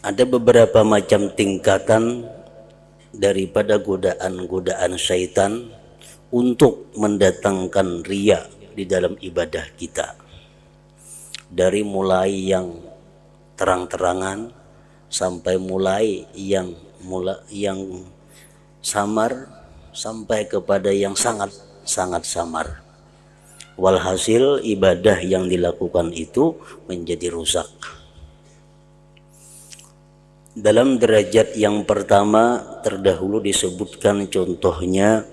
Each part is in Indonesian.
Ada beberapa macam tingkatan daripada godaan-godaan syaitan untuk mendatangkan riya di dalam ibadah kita. Dari mulai yang terang-terangan sampai mulai yang samar sampai kepada yang sangat samar. Walhasil ibadah yang dilakukan itu menjadi rusak. Dalam derajat yang pertama terdahulu disebutkan contohnya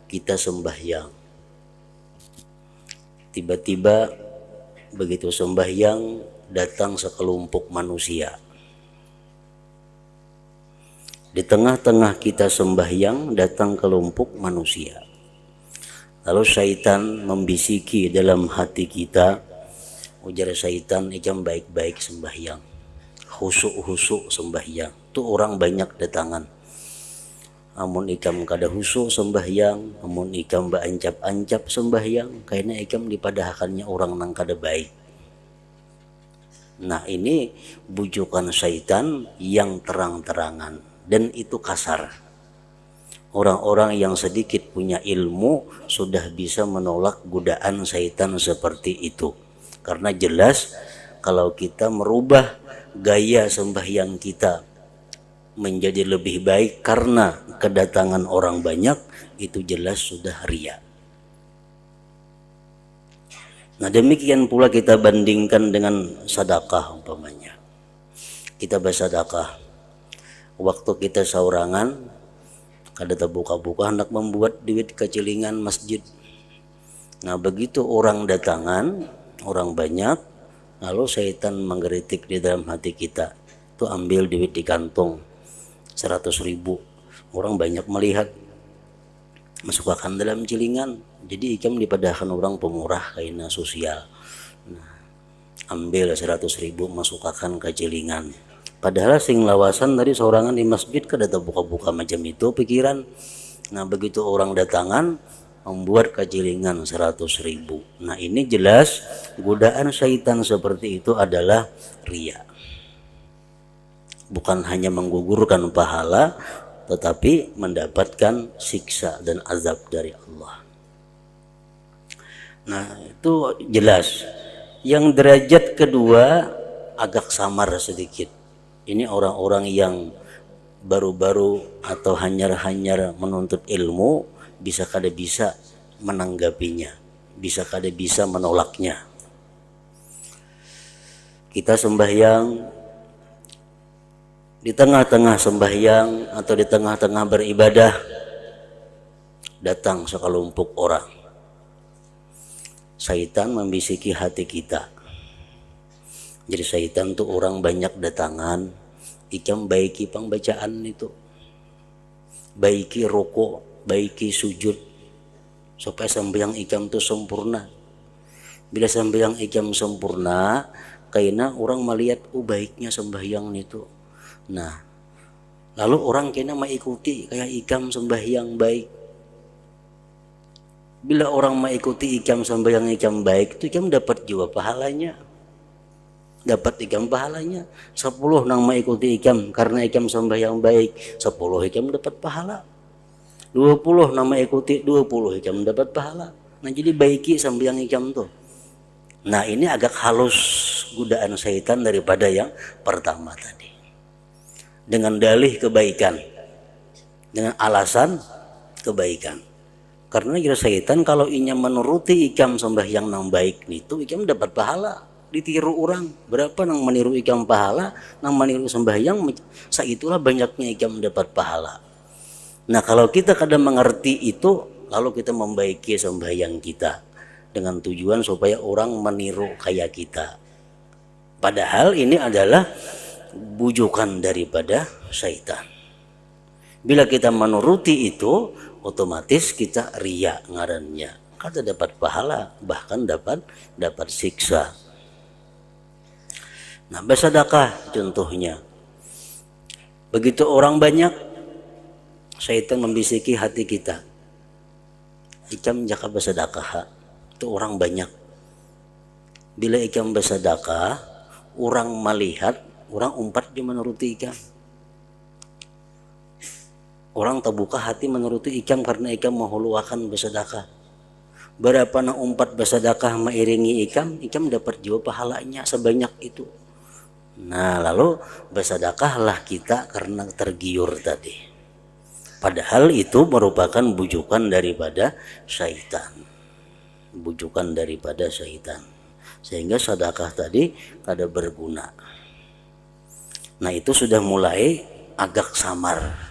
kita sembahyang. Tiba-tiba begitu sembahyang datang sekelompok manusia. Di tengah-tengah kita sembahyang datang kelompok manusia. Lalu syaitan membisiki dalam hati kita, ujar syaitan, ikam baik-baik sembahyang, husuk-husuk sembahyang. Tuh orang banyak datangan. Amun ikam kada husuk sembahyang, amun ikam baancap-ancap sembahyang, karena ikam dipadahkannya orang nang kada baik. Nah ini bujukan syaitan yang terang-terangan dan itu kasar. Orang-orang yang sedikit punya ilmu sudah bisa menolak godaan syaitan seperti itu. Karena jelas kalau kita merubah gaya sembahyang kita menjadi lebih baik karena kedatangan orang banyak, itu jelas sudah riya. Nah demikian pula kita bandingkan dengan sedekah umpamanya. Kita bersedekah, waktu kita saurangan kada terbuka-buka hendak membuat duit kecilingan masjid. Nah begitu orang datangan, orang banyak, lalu syaitan menggeritik di dalam hati kita, tuh ambil duit di kantong 100.000. Orang banyak melihat, masukkan dalam cilingan, jadi ikam dipadahkan orang pemurah kaina sosial. Nah, ambil 100.000 masukkan ke cilingan. Padahal sing lawasan tadi seorangan di masjid kada terbuka-buka macam itu pikiran. Nah begitu orang datangan membuat kecilingan 100.000. Nah ini jelas godaan syaitan seperti itu adalah riya. Bukan hanya menggugurkan pahala, tetapi mendapatkan siksa dan azab dari Allah. Nah itu jelas. Yang derajat kedua agak samar sedikit. Ini orang-orang yang baru-baru atau hanyar-hanyar menuntut ilmu, bisa kada bisa menanggapinya, bisa kada bisa menolaknya. Kita sembahyang, di tengah-tengah sembahyang atau di tengah-tengah beribadah datang sekelompok orang. Syaitan membisiki hati kita. Jadi syaitan tuh orang banyak datangan, ikam baiki pembacaan itu, baiki rokok, baiki sujud, supaya sembahyang ikam tuh sempurna. Bila sembahyang ikam sempurna, karena orang melihat baiknya sembahyang itu. Nah, lalu orang kena mengikuti kayak ikam sembahyang baik. Bila orang mengikuti ikam sembahyang ikam baik, itu ikam dapat juga pahalanya. Dapat ikam pahalanya 10 nang mengikuti ikam karena ikam sembahyang baik, 10 ikam dapat pahala. 20 nang mengikuti, 20 ikam dapat pahala. Nah jadi baiki sembahyang ikam tuh. Nah ini agak halus godaan syaitan daripada yang pertama tadi. Dengan dalih kebaikan, dengan alasan kebaikan. Karena kira syaitan kalau inya menuruti ikam sembahyang nang baik itu ikam dapat pahala. Ditiru orang, berapa nang meniru ikam pahala, nang meniru sembahyang, saitulah banyaknya ikam dapat pahala. Nah kalau kita kadang mengerti itu, lalu kita membaiki sembahyang kita dengan tujuan supaya orang meniru kayak kita. Padahal ini adalah bujukan daripada syaitan. Bila kita menuruti itu, otomatis kita riya ngarannya. Kada dapat pahala, bahkan dapat siksa. Nah, bersedekah contohnya. Begitu orang banyak, syaitan membisiki hati kita. Ikam jaka bersedekah, itu orang banyak. Bila ikam bersedekah, orang melihat orang umpat cuma menuruti ikam. Orang terbuka hati menuruti ikam karena ikam menghuluakan bersedekah. Berapa na umpat bersedekah mengiringi ikam dapat juga pahalanya sebanyak itu. Nah lalu bersedekahlah kita karena tergiur tadi. Padahal itu merupakan bujukan daripada syaitan. Bujukan daripada syaitan. Sehingga sedekah tadi kada berguna. Nah itu sudah mulai agak samar.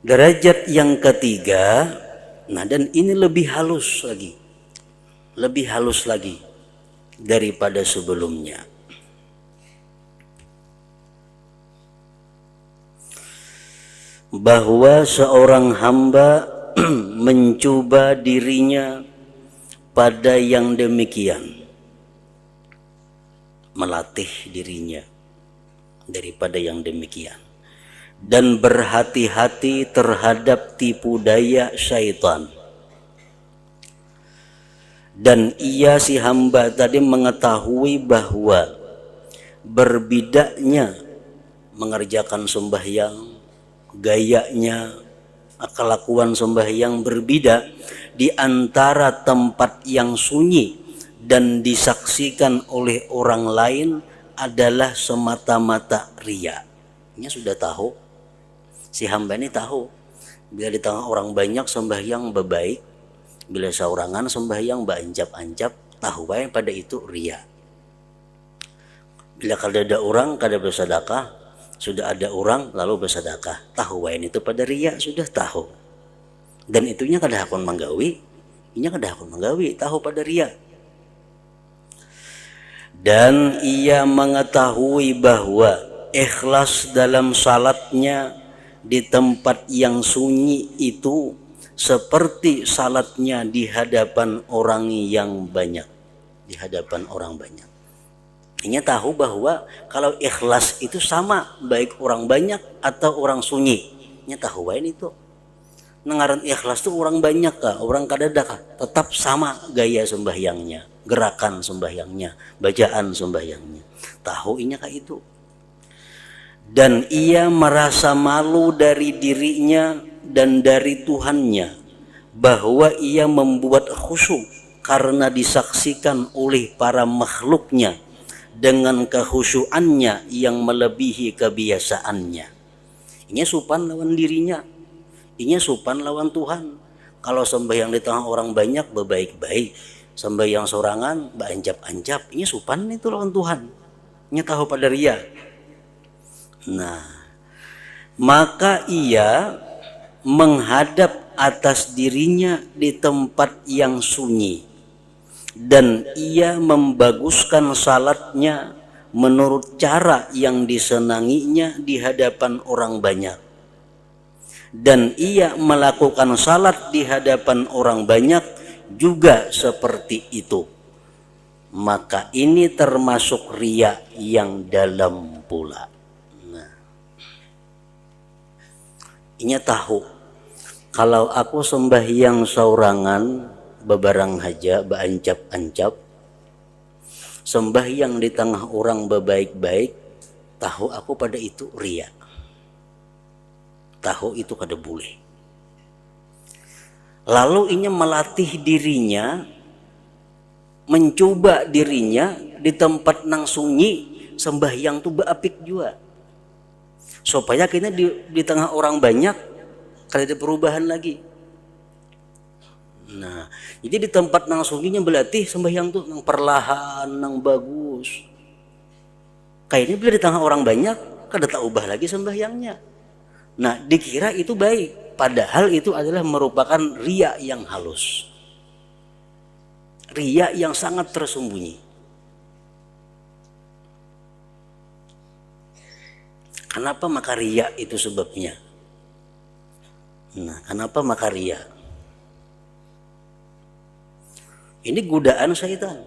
Derajat yang ketiga, nah dan ini lebih halus lagi daripada sebelumnya. Bahwa seorang hamba mencoba dirinya pada yang demikian, melatih dirinya daripada yang demikian. Dan berhati-hati terhadap tipu daya syaitan. Dan ia si hamba tadi mengetahui bahwa berbidanya mengerjakan sembahyang, gayanya, kelakuan sembahyang berbeda di antara tempat yang sunyi dan disaksikan oleh orang lain adalah semata-mata riya. Ini sudah tahu. Si hamba ini tahu bila di tengah orang banyak sembahyang bebaik, bila seorangan sembahyang beancap-ancap, tahu baik pada itu riya. Bila kada ada orang kada bersedekah, sudah ada orang lalu bersedekah, tahu baik itu pada riya, sudah tahu. Dan itunya kada hakun manggawi, tahu pada riya. Dan ia mengetahui bahwa ikhlas dalam salatnya di tempat yang sunyi itu seperti salatnya di hadapan orang yang banyak. Ini tahu bahwa kalau ikhlas itu sama baik orang banyak atau orang sunyi. Ini tahu baik itu. Nengaran ikhlas itu orang banyak kah, orang kadada kah, tetap sama gaya sembahyangnya, gerakan sembahyangnya, bacaan sembahyangnya. Tahu inya kah itu. Dan ia merasa malu dari dirinya dan dari Tuhannya bahwa ia membuat khusyuk karena disaksikan oleh para makhluknya dengan kehusyuannya yang melebihi kebiasaannya. Ini sopan lawan dirinya, ini sopan lawan Tuhan. Kalau sembahyang di tengah orang banyak berbaik-baik, sembahyang sorangan beancap-ancap, ini sopan itu lawan Tuhan. Ini tahu pada riya. Nah, maka ia menghadap atas dirinya di tempat yang sunyi dan ia membaguskan salatnya menurut cara yang disenanginya di hadapan orang banyak. Dan ia melakukan salat di hadapan orang banyak juga seperti itu. Maka ini termasuk riya yang dalam pula. Ini tahu kalau aku sembahyang saurangan bebarang haja beancap-ancap, sembahyang di tengah orang bebaik-baik, tahu aku pada itu riya. Tahu itu kada boleh. Lalu ini melatih dirinya, mencoba dirinya di tempat nang sunyi sembahyang tu beapik juga. Supaya kita di tengah orang banyak kada ada perubahan lagi. Nah, jadi di tempat nang sunyinya berlatih sembahyang tuh nang perlahan, nang bagus. Kayaknya bila di tengah orang banyak kada tak ubah lagi sembahyangnya. Nah, dikira itu baik, padahal itu adalah merupakan riya yang halus. Riya yang sangat tersembunyi. Kenapa maka riya itu sebabnya? Nah, kenapa maka riya? Ini godaan syaitan.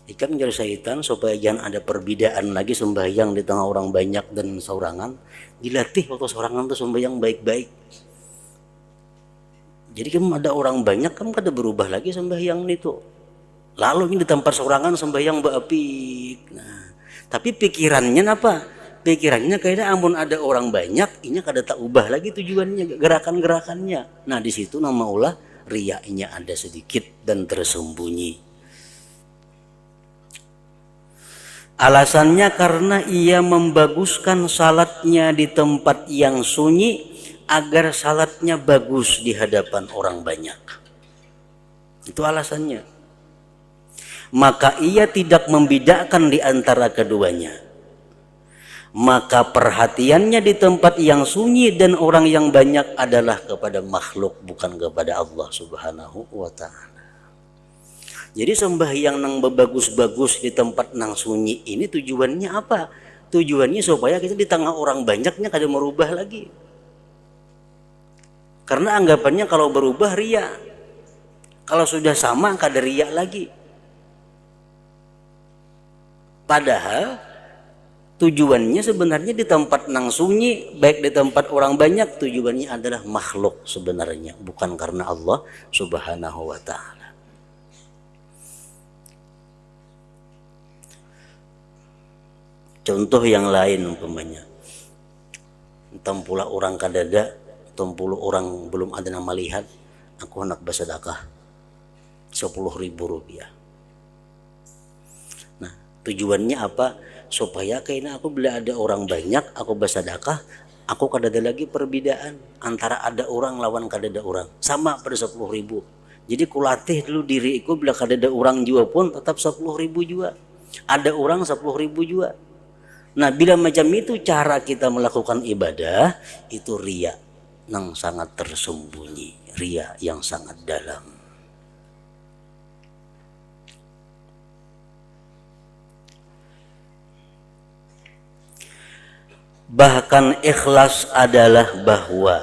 Ikam menjadi syaitan supaya jangan ada perbedaan lagi sembahyang di tengah orang banyak dan saurangan. Dilatih waktu saurangan itu sembahyang baik-baik. Jadi kamu ada orang banyak, kamu kada berubah lagi sembahyang itu. Lalu ini di tempat sorangan sembahyang beapik. Nah, tapi pikirannya apa? Pikirannya kayaknya amun ada orang banyak, ini kada tak ubah lagi tujuannya, gerakan-gerakannya. Nah, di situ nama ulah riyaknya ada sedikit dan tersembunyi. Alasannya karena ia membaguskan salatnya di tempat yang sunyi agar salatnya bagus di hadapan orang banyak. Itu alasannya. Maka ia tidak membedakan di antara keduanya. Maka perhatiannya di tempat yang sunyi dan orang yang banyak adalah kepada makhluk, bukan kepada Allah Subhanahu wa ta'ala. Jadi sembahyang nang bagus-bagus di tempat nang sunyi ini tujuannya apa? Tujuannya supaya kita di tengah orang banyaknya kada merubah lagi. Karena anggapannya kalau berubah ria. Kalau sudah sama kada ria lagi. Padahal tujuannya sebenarnya di tempat nang sunyi, baik di tempat orang banyak, tujuannya adalah makhluk sebenarnya, bukan karena Allah Subhanahu wa ta'ala. Contoh yang lain umpamanya, entam pula orang kadada, entam puluh orang belum ada nama lihat, aku hendak bersedekah 10.000 rupiah. Nah, tujuannya apa? Supaya kayaknya aku bila ada orang banyak, aku bersedekah, aku kadada lagi perbedaan antara ada orang lawan kadada orang, sama pada 10.000. Jadi kulatih dulu diriku bila kadada orang jua pun tetap 10.000 jua, ada orang 10.000 jua. Nah, bila macam itu cara kita melakukan ibadah, itu riya yang sangat tersembunyi, riya yang sangat dalam. Bahkan ikhlas adalah bahwa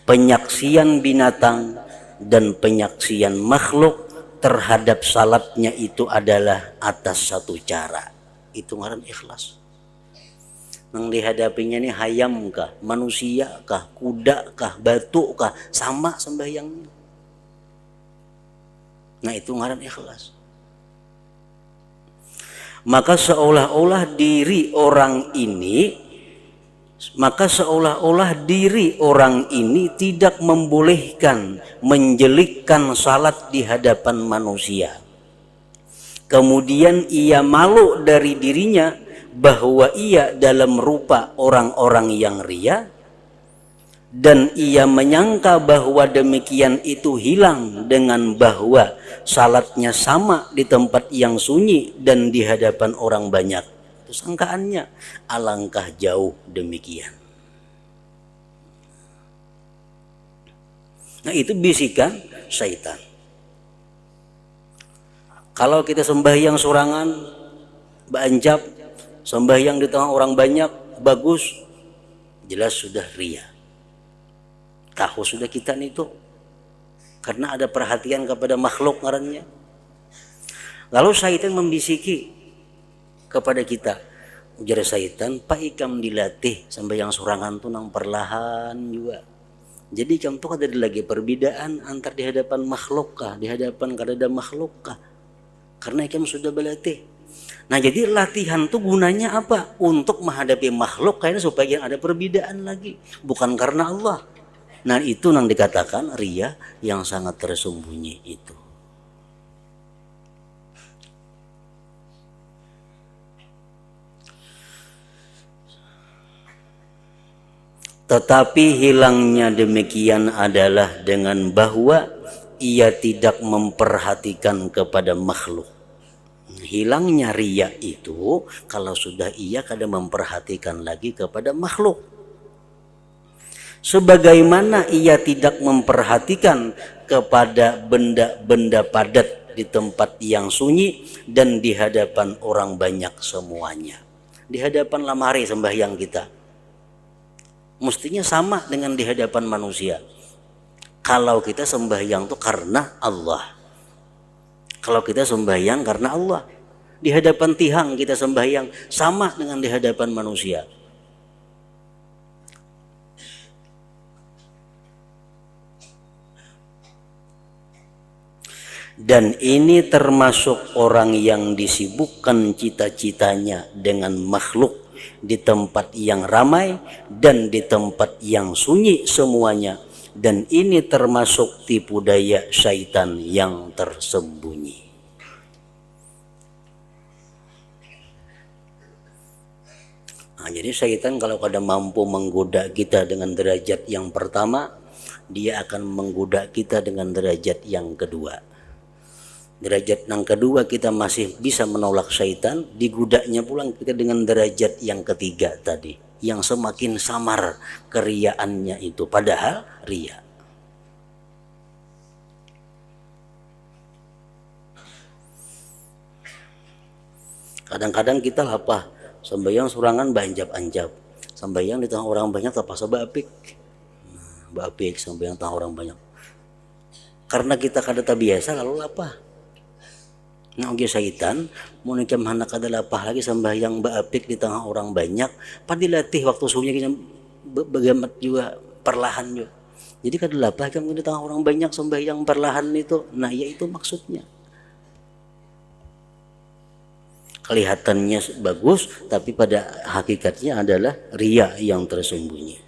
penyaksian binatang dan penyaksian makhluk terhadap salatnya itu adalah atas satu cara. Itu ngaran ikhlas. Nang dihadapinya ini hayam kah, manusia kah, kuda kah, batu kah, sama sembahyangnya. Nah, itu ngaran ikhlas. Maka seolah-olah diri orang ini tidak membolehkan menjelikkan salat di hadapan manusia. Kemudian ia malu dari dirinya bahwa ia dalam rupa orang-orang yang ria, dan ia menyangka bahwa demikian itu hilang dengan bahwa salatnya sama di tempat yang sunyi dan di hadapan orang banyak. Itu sangkaannya, alangkah jauh demikian. Nah, itu bisikan syaitan. Kalau kita sembahyang sorangan, beanjab, sembahyang di tengah orang banyak, bagus, jelas sudah ria. Tahu sudah kita itu, karena ada perhatian kepada makhluk ngarannya. Lalu syaitan membisiki kepada kita, ujar syaitan, Pak ikam dilatih sembahyang sorangan tuh nang perlahan juga. Jadi ikam tuh ada lagi perbedaan antar di hadapan makhluk kah, di hadapan kadada makhluk kah. Karena ikam sudah berlatih. Nah, jadi latihan tuh gunanya apa? Untuk menghadapi makhluk kayaknya supaya ada perbedaan lagi, bukan karena Allah. Nah, itu yang dikatakan riya yang sangat tersembunyi itu. Tetapi hilangnya demikian adalah dengan bahwa ia tidak memperhatikan kepada makhluk. Hilangnya riya itu kalau sudah ia kada memperhatikan lagi kepada makhluk. Sebagaimana ia tidak memperhatikan kepada benda-benda padat di tempat yang sunyi dan di hadapan orang banyak semuanya. Di hadapan lamari sembahyang kita, mestinya sama dengan di hadapan manusia. Kalau kita sembahyang itu karena Allah. Kalau kita sembahyang karena Allah. Di hadapan tihang kita sembahyang sama dengan di hadapan manusia. Dan ini termasuk orang yang disibukkan cita-citanya dengan makhluk di tempat yang ramai dan di tempat yang sunyi semuanya. Dan ini termasuk tipu daya syaitan yang tersembunyi. Nah, jadi syaitan kalau kada mampu menggoda kita dengan derajat yang pertama, dia akan menggoda kita dengan derajat yang kedua. Derajat yang kedua kita masih bisa menolak syaitan, digudanya pulang kita dengan derajat yang ketiga tadi, yang semakin samar keriaannya itu, padahal ria. Kadang-kadang kita lapah sembahyang surangan banjap-anjap, sembahyang di tengah orang banyak tapasa bapik, bapik sembahyang tengah orang banyak, karena kita kada biasa lalu lapah. Nah, oke syaitan mau nikam hana kada lapah lagi sembahyang baapik di tengah orang banyak, padilatih waktu subuhnya kita bagamat juga perlahan juga. Jadi kada lapah kamu di tengah orang banyak sembahyang perlahan itu. Nah, ya itu maksudnya. Kelihatannya bagus tapi pada hakikatnya adalah ria yang tersembunyi.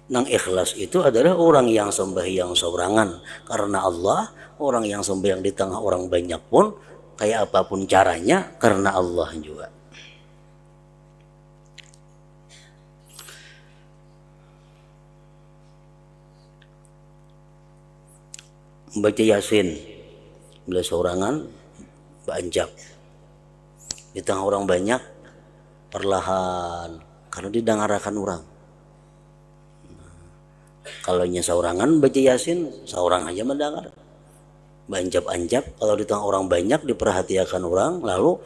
Nang ikhlas itu adalah orang yang sembahyang seorangan karena Allah, orang yang sembahyang di tengah orang banyak pun kayak apapun caranya karena Allah juga. Baca Yasin bila seorangan banjak di tengah orang banyak perlahan karena didengarakan orang. Kalau nya seorangan baca Yasin, seorang aja mendengar. Banjap-anjap kalau di tengah orang banyak diperhatikan orang, lalu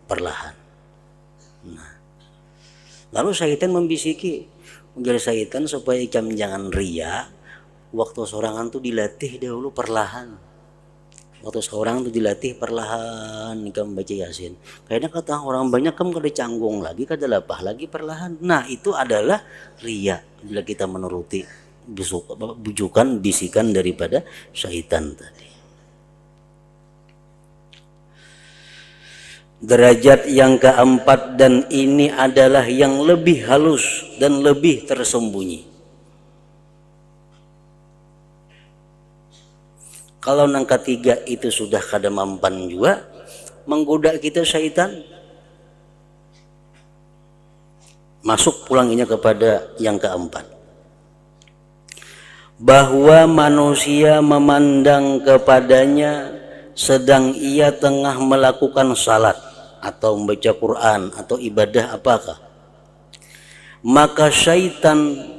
perlahan. Nah, lalu syaitan membisiki, menjadi syaitan supaya ikam jangan ria. Waktu seorangan tuh dilatih dahulu perlahan. Waktu seorang tuh dilatih perlahan ikam baca Yasin. Kayaknya kata orang banyak kamu kada canggung lagi, kada lapah lagi perlahan. Nah, itu adalah ria bila kita menuruti bujukan bisikan daripada syaitan tadi. Derajat yang keempat, dan ini adalah yang lebih halus dan lebih tersembunyi. Kalau nang ketiga itu sudah kada mampan juga menggoda kita syaitan, masuk pulangnya kepada yang keempat, bahwa manusia memandang kepadanya sedang ia tengah melakukan salat atau membaca Quran atau ibadah apakah, maka syaitan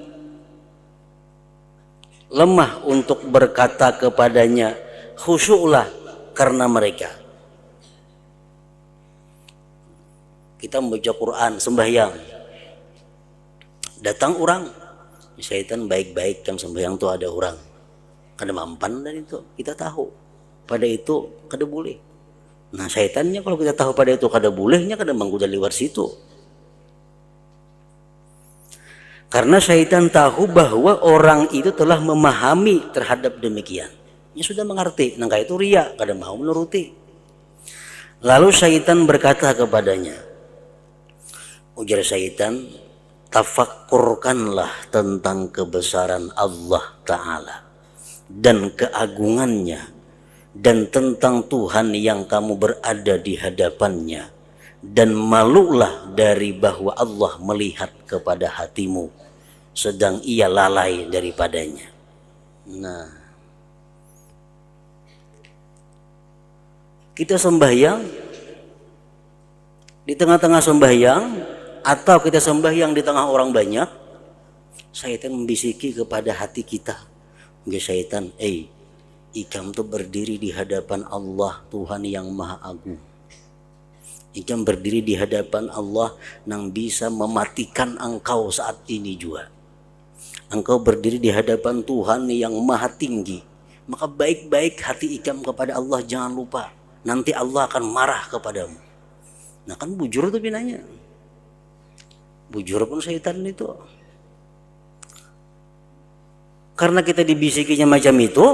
lemah untuk berkata kepadanya khusyuklah karena mereka. Kita membaca Quran sembahyang, datang orang, syaitan baik-baik kan sembahyang tuh ada orang, kada mampan dan itu kita tahu pada itu kada boleh. Nah, syaitannya kalau kita tahu pada itu kada bolehnya kada menggoda lewat situ. Karena syaitan tahu bahwa orang itu telah memahami terhadap demikian. Dia sudah mengerti, nangka itu ria, kada mau menuruti. Lalu syaitan berkata kepadanya, ujar syaitan, tafakkurkanlah tentang kebesaran Allah Ta'ala dan keagungannya, dan tentang Tuhan yang kamu berada di hadapannya, dan malulah dari bahwa Allah melihat kepada hatimu sedang ia lalai daripadanya. Nah, kita sembahyang di tengah-tengah sembahyang atau kita sembahyang di tengah orang banyak, syaitan membisiki kepada hati kita, enggak syaitan, ikam tuh berdiri di hadapan Allah Tuhan yang Maha Agung. Ikam berdiri di hadapan Allah yang bisa mematikan engkau saat ini juga. Engkau berdiri di hadapan Tuhan yang Maha Tinggi. Maka baik-baik hati ikam kepada Allah, jangan lupa. Nanti Allah akan marah kepadamu. Nah, kan bujur tuh binanya. Bujur pun syaitan itu. Karena kita dibisikinya macam itu,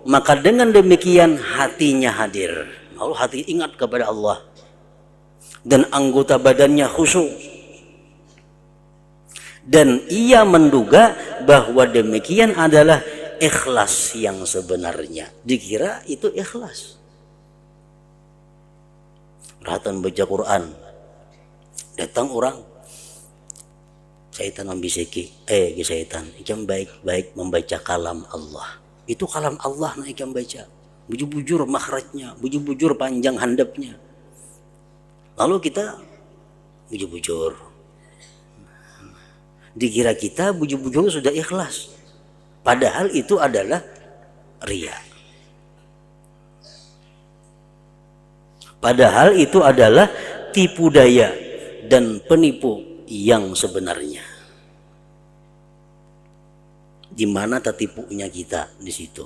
maka dengan demikian hatinya hadir. Lalu hati ingat kepada Allah. Dan anggota badannya khusyuk. Dan ia menduga bahwa demikian adalah ikhlas yang sebenarnya. Dikira itu ikhlas. Perhatian baca Quran. Datang orang, syaitan membisiki, syaitan, ikam baik-baik membaca kalam Allah. Itu kalam Allah nak ikam baca. Bujur-bujur makhrajnya, bujur-bujur panjang handapnya. Lalu kita bujur-bujur. Dikira kita bujur-bujur sudah ikhlas. Padahal itu adalah riya. Padahal itu adalah tipu daya dan penipu yang sebenarnya. Di mana tertipunya kita di situ?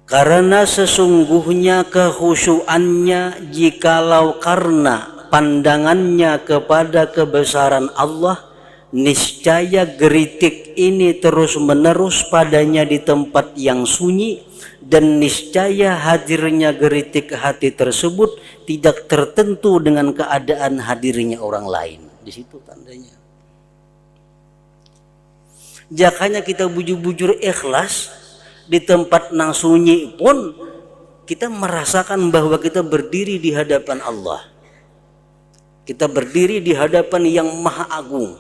Karena sesungguhnya kekhusyuannya jikalau karena pandangannya kepada kebesaran Allah, niscaya geritik ini terus-menerus padanya di tempat yang sunyi, dan niscaya hadirnya geritik hati tersebut tidak tertentu dengan keadaan hadirnya orang lain. Di situ tandanya. Jakanya kita bujur-bujur ikhlas di tempat nang sunyi pun kita merasakan bahwa kita berdiri di hadapan Allah. Kita berdiri di hadapan yang maha agung,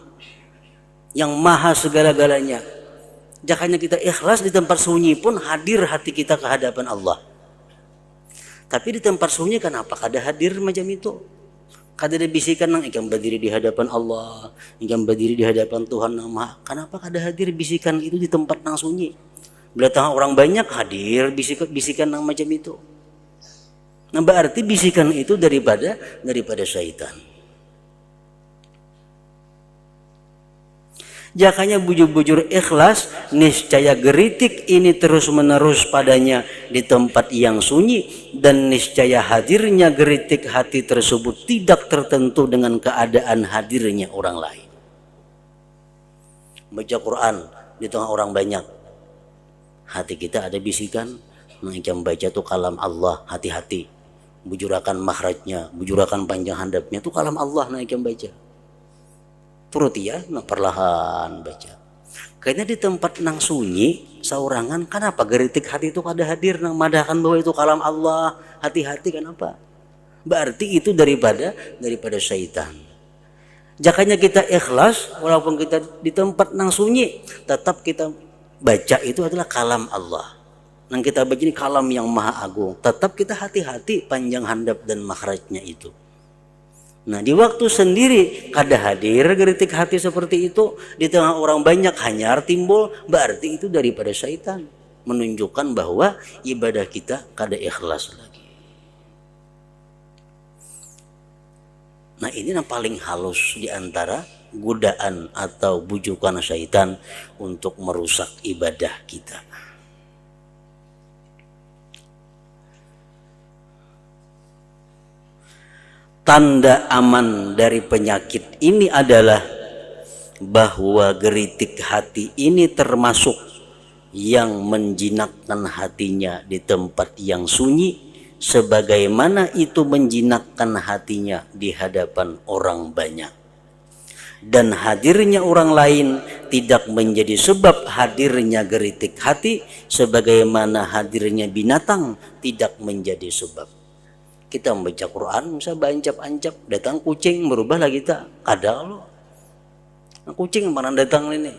yang maha segala-galanya. Jakanya kita ikhlas di tempat sunyi pun hadir hati kita ke hadapan Allah. Tapi di tempat sunyi kenapa kada hadir macam itu? Kada ada bisikan nang ikam berdiri di hadapan Allah, ikam berdiri di hadapan Tuhan yang Maha. Kenapa kada hadir bisikan itu di tempat nang sunyi? Bila tengah orang banyak hadir bisikan nang macam itu. Nah berarti bisikan itu daripada syaitan. Jakanya bujur-bujur ikhlas, niscaya geritik ini terus-menerus padanya di tempat yang sunyi, dan niscaya hadirnya geritik hati tersebut tidak tertentu dengan keadaan hadirnya orang lain. Baca Quran di tengah orang banyak, hati kita ada bisikan, yang baca itu kalam Allah, hati-hati. Bujurakan makhrajnya, bujurakan panjang handapnya itu kalam Allah yang baca. Turut ya, perlahan baca. Karena di tempat nang sunyi, saurangan, kenapa geritik hati itu kada hadir nang madahkan bahwa itu kalam Allah, hati-hati kenapa? Berarti itu daripada syaitan. Jakanya kita ikhlas, walaupun kita di tempat nang sunyi, tetap kita baca itu adalah kalam Allah. Nang kita baca ini kalam yang maha agung. Tetap kita hati-hati panjang handap dan makhrajnya itu. Nah di waktu sendiri kada hadir geritik hati seperti itu, di tengah orang banyak hanyar timbul, berarti itu daripada syaitan, menunjukkan bahwa ibadah kita kada ikhlas lagi. Nah ini yang paling halus di antara godaan atau bujukan syaitan untuk merusak ibadah kita. Tanda aman dari penyakit ini adalah bahwa geritik hati ini termasuk yang menjinakkan hatinya di tempat yang sunyi, sebagaimana itu menjinakkan hatinya di hadapan orang banyak. Dan hadirnya orang lain tidak menjadi sebab hadirnya geritik hati, sebagaimana hadirnya binatang tidak menjadi sebab. Kita membaca Quran, bisa bancap-ancap, datang kucing, berubahlah kita. Kada loh. Nah, kucing mana datang ini?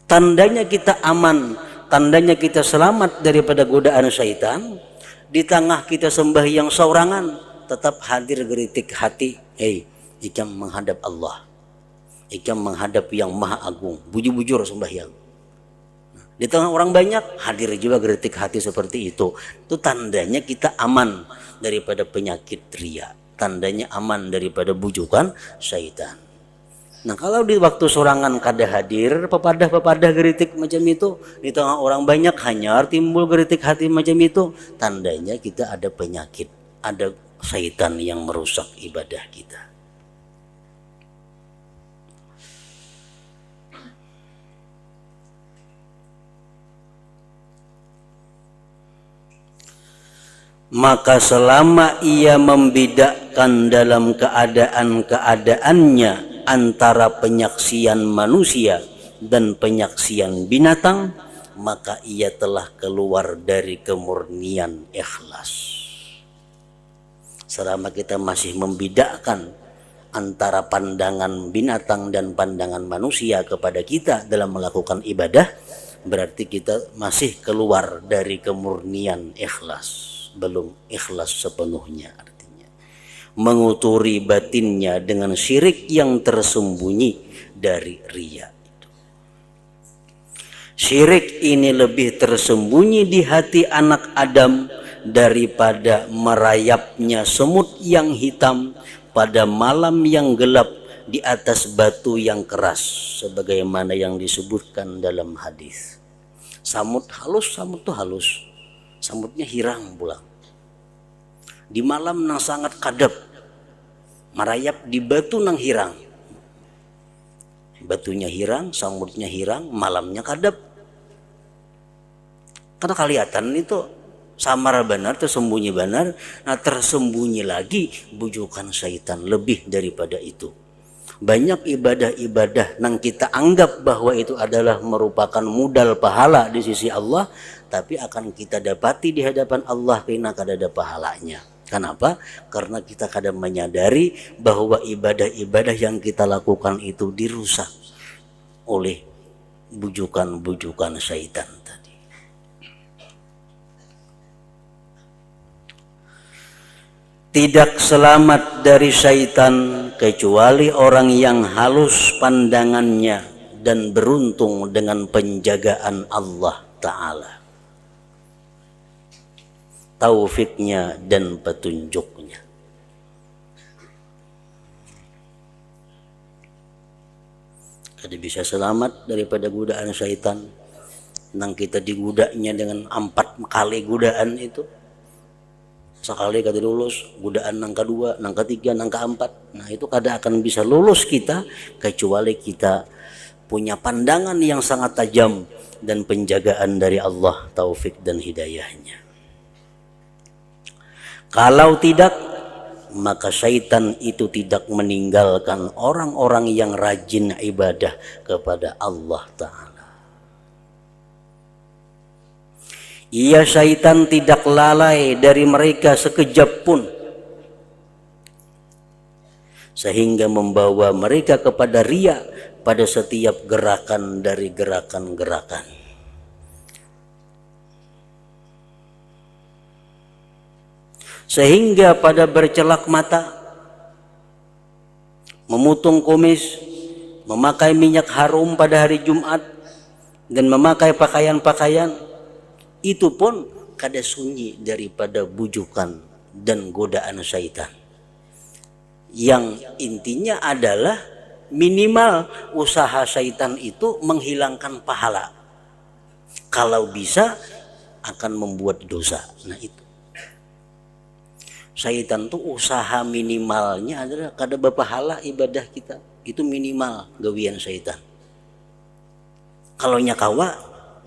Tandanya kita aman, tandanya kita selamat daripada godaan syaitan. Di tengah kita sembahyang saurangan, tetap hadir geritik hati. Ikam menghadap Allah. Ikam menghadap yang maha agung. Bujur-bujur sembahyang. Di tengah orang banyak hadir juga geritik hati seperti itu. Itu tandanya kita aman daripada penyakit riya. Tandanya aman daripada bujukan syaitan. Nah kalau di waktu sorangan kada hadir pepadah geritik macam itu, di tengah orang banyak hanyar timbul geritik hati macam itu, tandanya kita ada penyakit, ada syaitan yang merusak ibadah kita. maka selama ia membedakan dalam keadaan-keadaannya antara penyaksian manusia dan penyaksian binatang, maka ia telah keluar dari kemurnian ikhlas. Selama kita masih membedakan antara pandangan binatang dan pandangan manusia kepada kita dalam melakukan ibadah, berarti kita masih keluar dari kemurnian ikhlas, belum ikhlas sepenuhnya. Artinya menguturi batinnya dengan syirik yang tersembunyi dari riya. Syirik ini lebih tersembunyi di hati anak Adam daripada merayapnya semut yang hitam pada malam yang gelap di atas batu yang keras, sebagaimana yang disebutkan dalam hadis. Samut halus, samut tuh halus, samutnya hirang pulang. Di malam nang sangat kadap, merayap di batu nang hirang. Batunya hirang, samutnya hirang, malamnya kadap. Karena kelihatan itu samar benar, tersembunyi benar. Nah, tersembunyi lagi bujukan syaitan lebih daripada itu. Banyak ibadah-ibadah yang kita anggap bahwa itu adalah merupakan modal pahala di sisi Allah, tapi akan kita dapati di hadapan Allah karena kada ada pahalanya. Kenapa? Karena kita kadang menyadari bahwa ibadah-ibadah yang kita lakukan itu dirusak oleh bujukan-bujukan syaitan tadi. Tidak selamat dari syaitan kecuali orang yang halus pandangannya dan beruntung dengan penjagaan Allah Ta'ala, taufiknya dan petunjuknya. Kada bisa selamat daripada godaan syaitan. Nang kita digudanya dengan 4 kali godaan itu, sekali kada lulus, godaan nang kedua, nang ketiga, nang keempat. Nah, itu kada akan bisa lulus kita kecuali kita punya pandangan yang sangat tajam dan penjagaan dari Allah, taufik dan hidayahnya. Kalau tidak, maka syaitan itu tidak meninggalkan orang-orang yang rajin ibadah kepada Allah Ta'ala. Ia syaitan tidak lalai dari mereka sekejap pun, sehingga membawa mereka kepada riya pada setiap gerakan dari gerakan-gerakan. Sehingga pada bercelak mata, memutung kumis, memakai minyak harum pada hari Jumat, dan memakai pakaian-pakaian, itu pun kada sunyi daripada bujukan dan godaan syaitan. Yang intinya adalah minimal usaha syaitan itu menghilangkan pahala. Kalau bisa akan membuat dosa. Nah, itu syaitan tuh usaha minimalnya adalah kada berpahala ibadah kita. Itu minimal gawian syaitan. Kalau nyakawa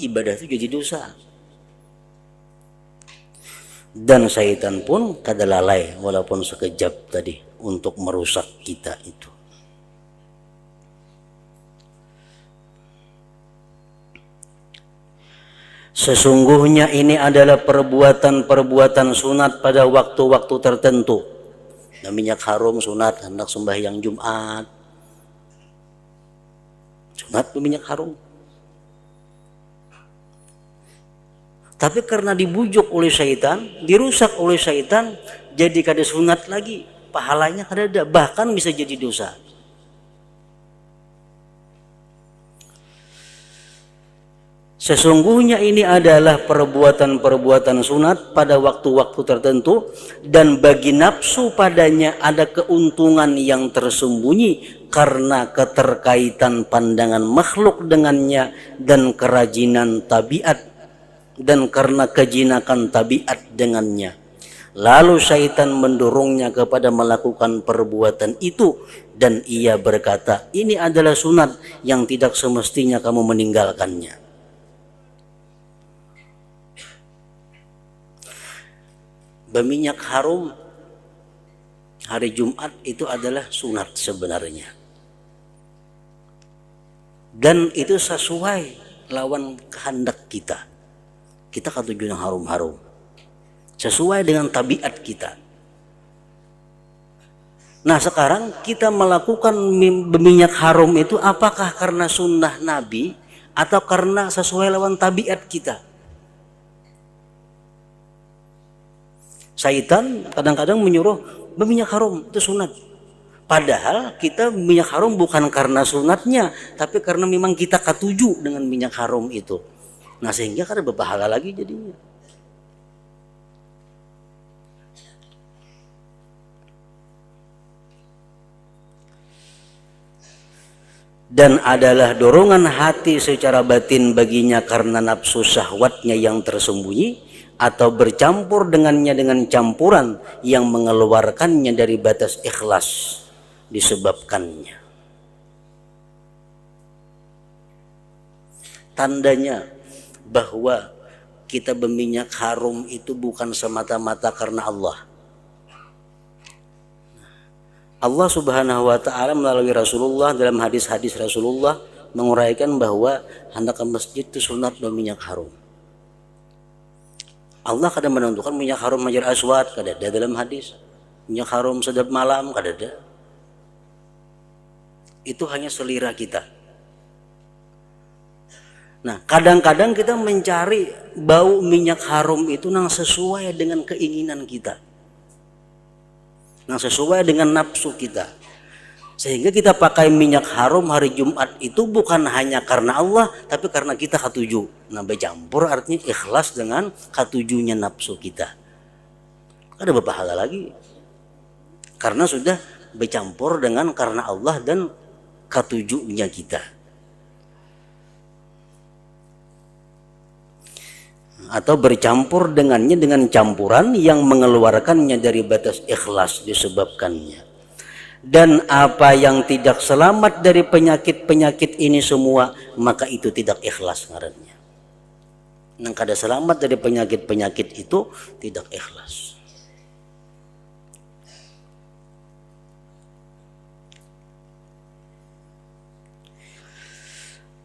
ibadah itu jadi dosa. Dan syaitan pun kada lalai walaupun sekejap tadi untuk merusak kita itu. Sesungguhnya ini adalah perbuatan-perbuatan sunat pada waktu-waktu tertentu. Nah, minyak harum sunat hendak sembahyang Jumat. Sunat minyak harum. Tapi karena dibujuk oleh syaitan, dirusak oleh syaitan, jadi kada sunat lagi, pahalanya kada ada, bahkan bisa jadi dosa. Sesungguhnya ini adalah perbuatan-perbuatan sunat pada waktu-waktu tertentu, dan bagi nafsu padanya ada keuntungan yang tersembunyi karena keterkaitan pandangan makhluk dengannya dan kerajinan tabiat, dan karena kejinakan tabiat dengannya. Lalu syaitan mendorongnya kepada melakukan perbuatan itu, dan ia berkata, ini adalah sunat yang tidak semestinya kamu meninggalkannya. Berminyak harum hari Jumat itu adalah sunat sebenarnya. Dan itu sesuai lawan kehendak kita. Kita ketujuan yang harum-harum. Sesuai dengan tabiat kita. Nah sekarang kita melakukan berminyak harum itu apakah karena sunnah Nabi atau karena sesuai lawan tabiat kita? Syaitan kadang-kadang menyuruh berminyak harum itu sunat. Padahal kita minyak harum bukan karena sunatnya, tapi karena memang kita ketuju dengan minyak harum itu. Nah sehingga kada berpahala lagi jadinya. Dan adalah dorongan hati secara batin baginya karena nafsu syahwatnya yang tersembunyi, atau bercampur dengannya dengan campuran yang mengeluarkannya dari batas ikhlas disebabkannya. Tandanya bahwa kita berminyak harum itu bukan semata-mata karena Allah. Allah Subhanahu wa taala melalui Rasulullah dalam hadis-hadis Rasulullah menguraikan bahwa hendak ke masjid itu sunat berminyak harum. Allah kadang menentukan minyak harum Hajar Aswad, kada ada dalam hadis. Minyak harum sedap malam, kada ada. Itu hanya selera kita. Nah, kadang-kadang kita mencari bau minyak harum itu yang sesuai dengan keinginan kita. Yang sesuai dengan nafsu kita. Sehingga kita pakai minyak harum hari Jumat itu bukan hanya karena Allah, tapi karena kita ketuju. Nah, bercampur artinya ikhlas dengan ketujunya nafsu kita. Ada berpahala lagi. Karena sudah bercampur dengan karena Allah dan ketujunya kita. Atau bercampur dengannya dengan campuran yang mengeluarkannya dari batas ikhlas disebabkannya. Dan apa yang tidak selamat dari penyakit-penyakit ini semua, maka itu tidak ikhlas ngarannya. Nang kada selamat dari penyakit-penyakit itu tidak ikhlas.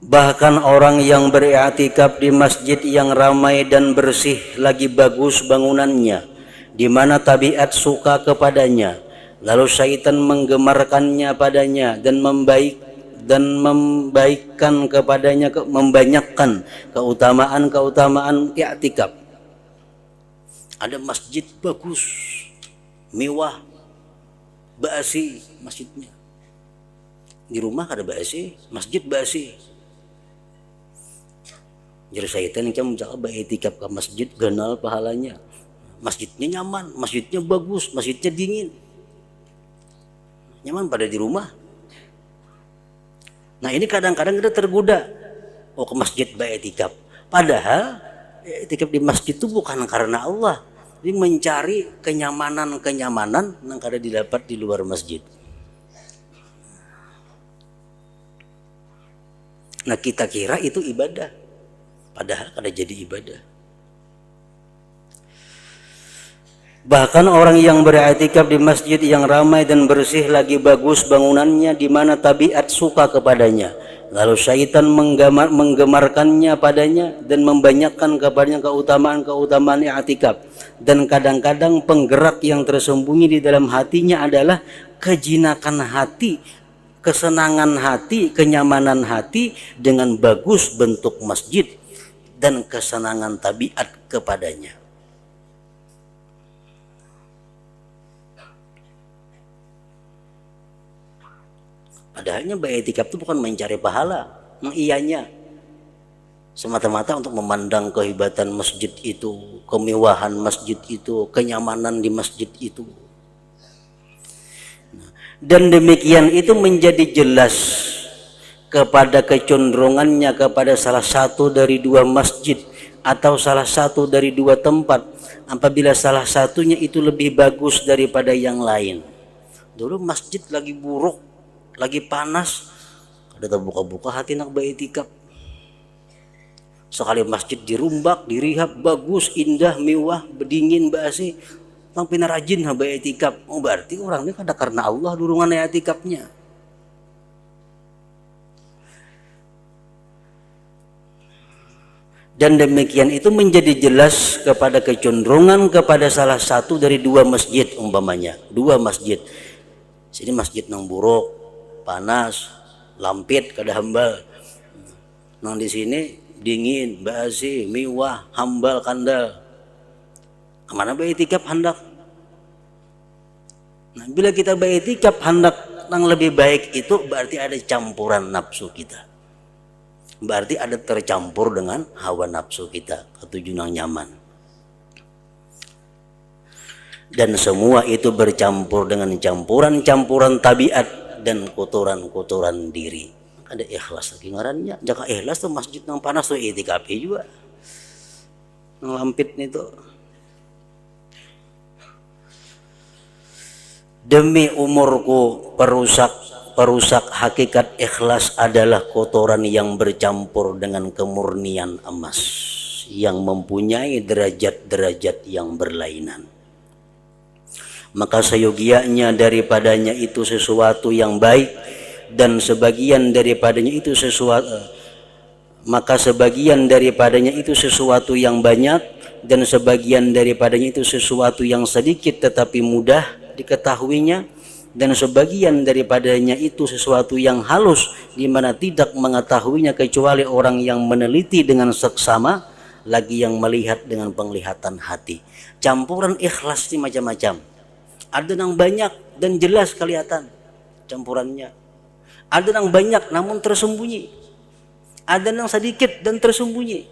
Bahkan orang yang beriktikaf di masjid yang ramai dan bersih lagi bagus bangunannya, di mana tabiat suka kepadanya, lalu syaitan menggemarkannya padanya dan membaikkan kepadanya, membanyakkan keutamaan-keutamaan i'tikaf. Ada masjid bagus, mewah, basi masjidnya. Di rumah ada basi, masjid basi. Jadi syaitan yang menjaga i'tikaf ke masjid ganal pahalanya. Masjidnya nyaman, masjidnya bagus, masjidnya dingin. Nyaman pada di rumah. Nah ini kadang-kadang kita tergoda, oh ke masjid i'tikaf. Padahal i'tikaf di masjid itu bukan karena Allah. Jadi mencari kenyamanan yang kada didapat di luar masjid. Nah kita kira itu ibadah. Padahal kada jadi ibadah. Bahkan orang yang beriktikaf di masjid yang ramai dan bersih lagi bagus bangunannya, di mana tabiat suka kepadanya, lalu syaitan menggemarkannya padanya dan membanyakkan kepadanya keutamaan-keutamaan i'tikaf. Dan kadang-kadang penggerak yang tersembunyi di dalam hatinya adalah kejinakan hati, kesenangan hati, kenyamanan hati dengan bagus bentuk masjid dan kesenangan tabiat kepadanya. Padahalnya i'tikaf itu bukan mencari pahala, ianya semata-mata untuk memandang kehebatan masjid itu, kemewahan masjid itu, kenyamanan di masjid itu. Dan demikian itu menjadi jelas kepada kecenderungannya kepada salah satu dari dua masjid atau salah satu dari dua tempat, apabila salah satunya itu lebih bagus daripada yang lain. Dulu masjid lagi buruk, lagi panas, ada terbuka-buka hati nak i'tikaf. Sekali masjid dirumbak, dirihab, bagus, indah, mewah, berdingin, basi, Orang pina rajin haba etikaf. Oh berarti orangnya kada karena Allah durungan etikafnya. Dan demikian itu menjadi jelas kepada kecenderungan kepada salah satu dari dua masjid umpamanya. Dua masjid. Sini masjid nang buruk, panas, lampit kada hambal. Nang di sini dingin, basi, mewah, hambal kandal. Mana baitikaf hendak? Nah, bila kita baitikaf hendak yang lebih baik itu berarti ada campuran nafsu kita. Berarti ada tercampur dengan hawa nafsu kita, ketujuh yang nyaman. Dan semua itu bercampur dengan campuran-campuran tabiat dan kotoran-kotoran diri. Ada ikhlas lagi ngarannya. Jaka ikhlas tuh masjid yang panas tuh itikaf juga. Yang lampit itu. Demi umurku perusak hakikat ikhlas adalah kotoran yang bercampur dengan kemurnian emas yang mempunyai derajat-derajat yang berlainan. Maka seyogianya daripadanya itu sesuatu yang baik dan sebagian daripadanya itu sebagian daripadanya itu sesuatu yang banyak dan sebagian daripadanya itu sesuatu yang sedikit tetapi mudah diketahuinya, dan sebagian daripadanya itu sesuatu yang halus di mana tidak mengetahuinya kecuali orang yang meneliti dengan seksama, lagi yang melihat dengan penglihatan hati. Campuran ikhlas ini macam-macam. Ada yang banyak dan jelas kelihatan campurannya. Ada yang banyak namun tersembunyi. Ada yang sedikit dan tersembunyi.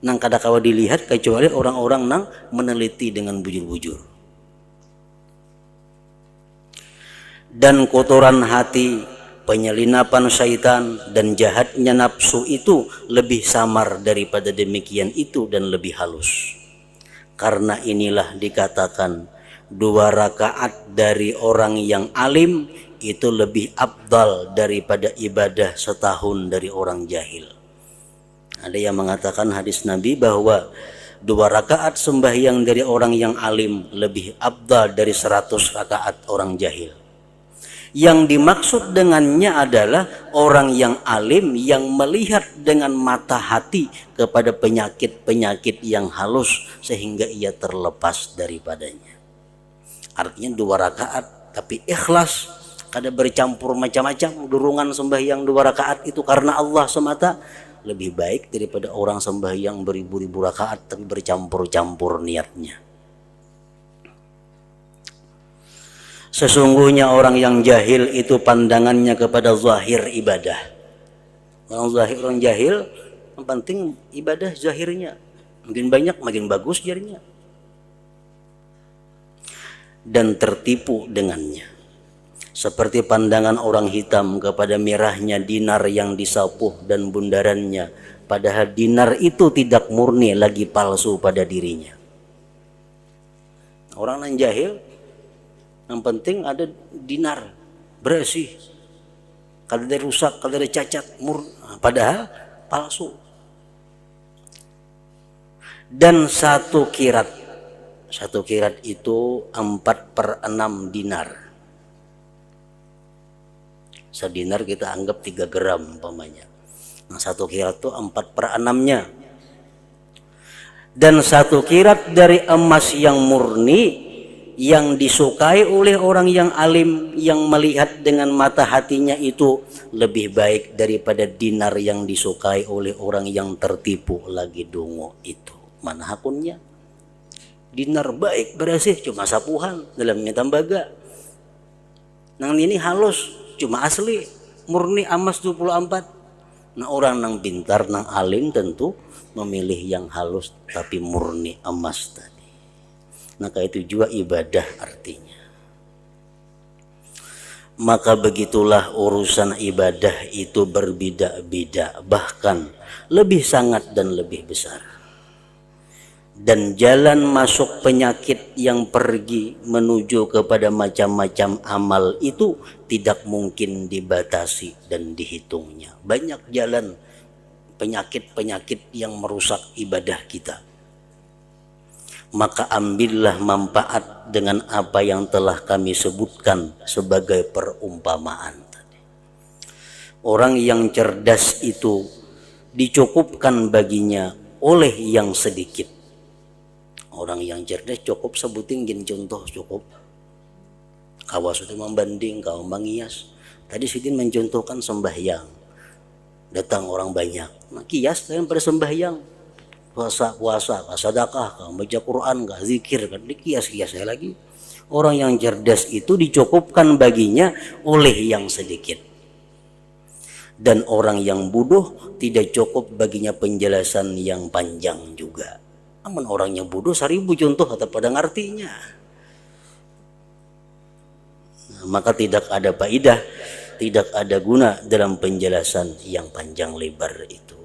Nang kadakawa dilihat kecuali orang-orang nang meneliti dengan bujur-bujur. Dan kotoran hati, penyelinapan syaitan dan jahatnya nafsu itu lebih samar daripada demikian itu dan lebih halus. Karena inilah dikatakan 2 rakaat dari orang yang alim itu lebih afdal daripada ibadah setahun dari orang jahil. Ada yang mengatakan hadis Nabi bahwa 2 rakaat sembahyang dari orang yang alim lebih afdal dari 100 rakaat orang jahil. Yang dimaksud dengannya adalah orang yang alim yang melihat dengan mata hati kepada penyakit-penyakit yang halus sehingga ia terlepas daripadanya. Artinya 2 rakaat tapi ikhlas, kada bercampur macam-macam. Durungan sembahyang 2 rakaat itu karena Allah semata lebih baik daripada orang sembahyang beribu-ribu rakaat tapi bercampur-campur niatnya. Sesungguhnya orang yang jahil itu pandangannya kepada zahir ibadah. Orang jahil yang penting ibadah zahirnya. Makin banyak makin bagus jadinya. Dan tertipu dengannya. Seperti pandangan orang hitam kepada merahnya dinar yang disapuh dan bundarannya. Padahal dinar itu tidak murni lagi palsu pada dirinya. Orang yang jahil yang penting ada dinar bersih, kalau ada rusak, kalau ada cacat, padahal palsu. Dan 1 kirat itu 4/6 dinar. Sedinar kita anggap 3 gram umpamanya. Nah 1 kirat itu 4/6-nya. Dan 1 kirat dari emas yang murni yang disukai oleh orang yang alim yang melihat dengan mata hatinya itu lebih baik daripada dinar yang disukai oleh orang yang tertipu lagi dungo itu. Mana hakunnya? Dinar baik bersih cuma sapuhan dalamnya tembaga. Nang ini halus cuma asli murni emas 24. Nah orang nang pintar nang alim tentu memilih yang halus tapi murni emas tadi. Maka itu juga ibadah artinya. Maka begitulah urusan ibadah itu berbeda-beda, bahkan lebih sangat dan lebih besar. Dan jalan masuk penyakit yang pergi menuju kepada macam-macam amal itu tidak mungkin dibatasi dan dihitungnya. Banyak jalan penyakit-penyakit yang merusak ibadah kita. maka ambillah manfaat dengan apa yang telah kami sebutkan sebagai perumpamaan tadi. Orang yang cerdas itu dicukupkan baginya oleh yang sedikit. Orang yang cerdas cukup sebutin gini contoh cukup. Kawas itu membanding, kau mengias. Tadi Sidin mencontohkan sembahyang. Datang orang banyak. Nah, kias kalian pada sembahyang. Puasa, sedekah, baca Quran, zikir, kan dikias-kias lagi. Orang yang cerdas itu dicukupkan baginya oleh yang sedikit. Dan orang yang bodoh tidak cukup baginya penjelasan yang panjang juga. Namun orang yang bodoh 1000 contoh atau pada ngartinya. Nah, maka tidak ada faedah, tidak ada guna dalam penjelasan yang panjang lebar itu.